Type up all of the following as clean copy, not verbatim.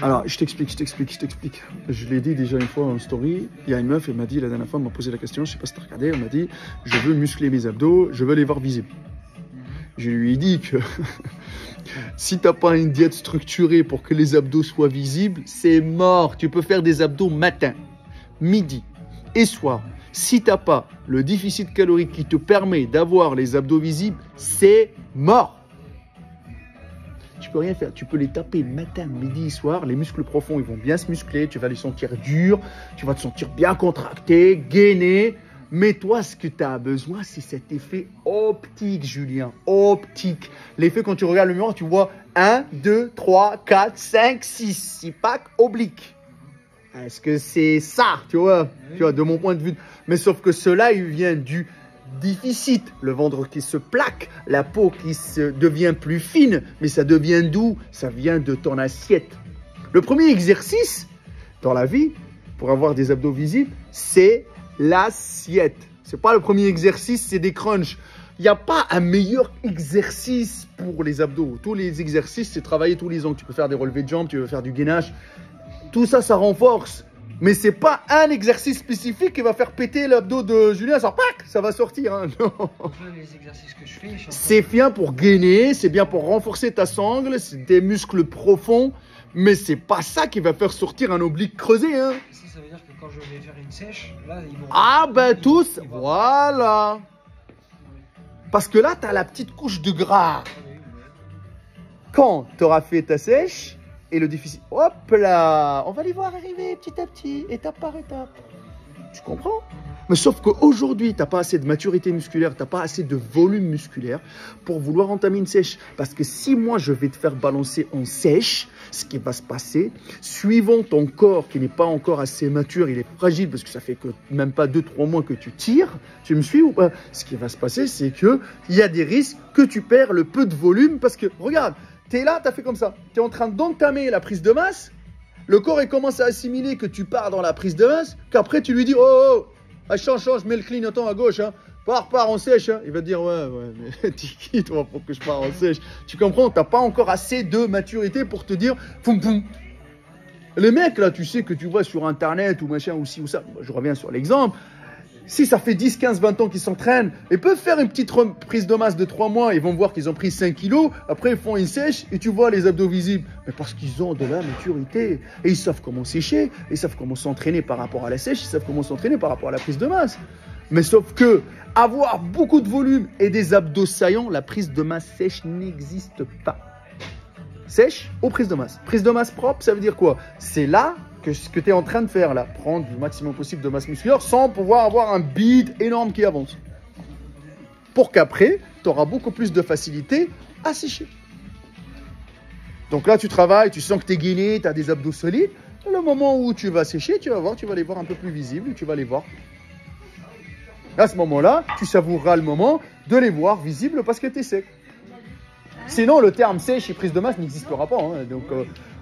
Alors, je t'explique. Je l'ai dit déjà une fois en story. Il y a une meuf, elle m'a dit la dernière fois, elle m'a posé la question, je sais pas si t'as regardé, elle m'a dit, je veux muscler mes abdos, je veux les voir visibles. Je lui ai dit que si t'as pas une diète structurée pour que les abdos soient visibles, c'est mort. Tu peux faire des abdos matin, midi et soir. Si t'as pas le déficit calorique qui te permet d'avoir les abdos visibles, c'est mort. Tu peux rien faire, tu peux les taper matin, midi et soir, les muscles profonds ils vont bien se muscler, tu vas les sentir durs, tu vas te sentir bien contracté, gainé. Mais toi, ce que tu as besoin, c'est cet effet optique, Julien, optique. L'effet quand tu regardes le miroir, tu vois 1, 2, 3, 4, 5, 6, 6 packs obliques. Est-ce que c'est ça, tu vois, de mon point de vue. Mais sauf que cela, il vient du déficit, le ventre qui se plaque, la peau qui devient plus fine, mais ça devient d'où? Ça vient de ton assiette. Le premier exercice dans la vie, pour avoir des abdos visibles, c'est l'assiette. C'est pas le premier exercice, c'est des crunchs. Il n'y a pas un meilleur exercice pour les abdos. Tous les exercices, c'est travailler tous les angles. Tu peux faire des relevés de jambes, tu peux faire du gainage. Tout ça, ça renforce. Mais ce n'est pas un exercice spécifique qui va faire péter l'abdos de Julien. Ça va sortir. Hein, non. Les exercices que je fais, c'est bien pour gainer, c'est bien pour renforcer ta sangle, c'est des muscles profonds. Mais c'est pas ça qui va faire sortir un oblique creusé. Hein. Ça veut dire que quand je vais faire une sèche, là, ils vont... Ah ben tous, voilà. Parce que là, tu as la petite couche de gras. Quand tu auras fait ta sèche, et le déficit, hop là, on va les voir arriver petit à petit, étape par étape. Tu comprends? Mais sauf qu'aujourd'hui, tu n'as pas assez de maturité musculaire, tu n'as pas assez de volume musculaire pour vouloir entamer une sèche. Parce que si moi, je vais te faire balancer en sèche, ce qui va se passer, suivant ton corps qui n'est pas encore assez mature, il est fragile parce que ça fait que même pas 2-3 mois que tu tires, tu me suis ou pas? Ce qui va se passer, c'est qu'il y a des risques que tu perds le peu de volume parce que, regarde, tu es là, tu as fait comme ça. Tu es en train d'entamer la prise de masse. Le corps, il commence à assimiler que tu pars dans la prise de masse. Qu'après, tu lui dis, oh, change, mets le clignotant à gauche. Hein. Pars en sèche. Hein. Il va te dire, ouais, mais t'es qui, toi, pour que je pars en sèche? Tu comprends? Tu n'as pas encore assez de maturité pour te dire, poum. Les mecs, là, tu sais que tu vois sur Internet ou machin, ou ci ou ça. Je reviens sur l'exemple. Si ça fait 10, 15, 20 ans qu'ils s'entraînent, ils peuvent faire une petite prise de masse de 3 mois, ils vont voir qu'ils ont pris 5 kilos, après ils font une sèche et tu vois les abdos visibles. Mais parce qu'ils ont de la maturité. Et ils savent comment sécher, ils savent comment s'entraîner par rapport à la sèche, ils savent comment s'entraîner par rapport à la prise de masse. Mais sauf que avoir beaucoup de volume et des abdos saillants, la prise de masse sèche n'existe pas. Sèche ou prise de masse? Prise de masse propre, ça veut dire quoi? C'est là que ce que tu es en train de faire là, prendre le maximum possible de masse musculaire sans pouvoir avoir un bide énorme qui avance. Pour qu'après, tu auras beaucoup plus de facilité à sécher. Donc là, tu travailles, tu sens que tu es gainé, tu as des abdos solides. Le moment où tu vas sécher, tu vas voir, tu vas les voir un peu plus visibles, tu vas les voir. À ce moment-là, tu savoureras le moment de les voir visibles parce que tu es sec. Sinon, le terme sèche et prise de masse n'existera pas. Hein. Donc,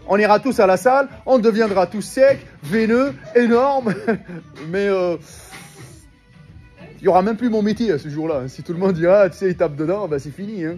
on ira tous à la salle, on deviendra tous secs, veineux, énormes. Mais il n'y aura même plus mon métier à ce jour-là. Si tout le monde dira, tu sais, il tape dedans, ben c'est fini. Hein.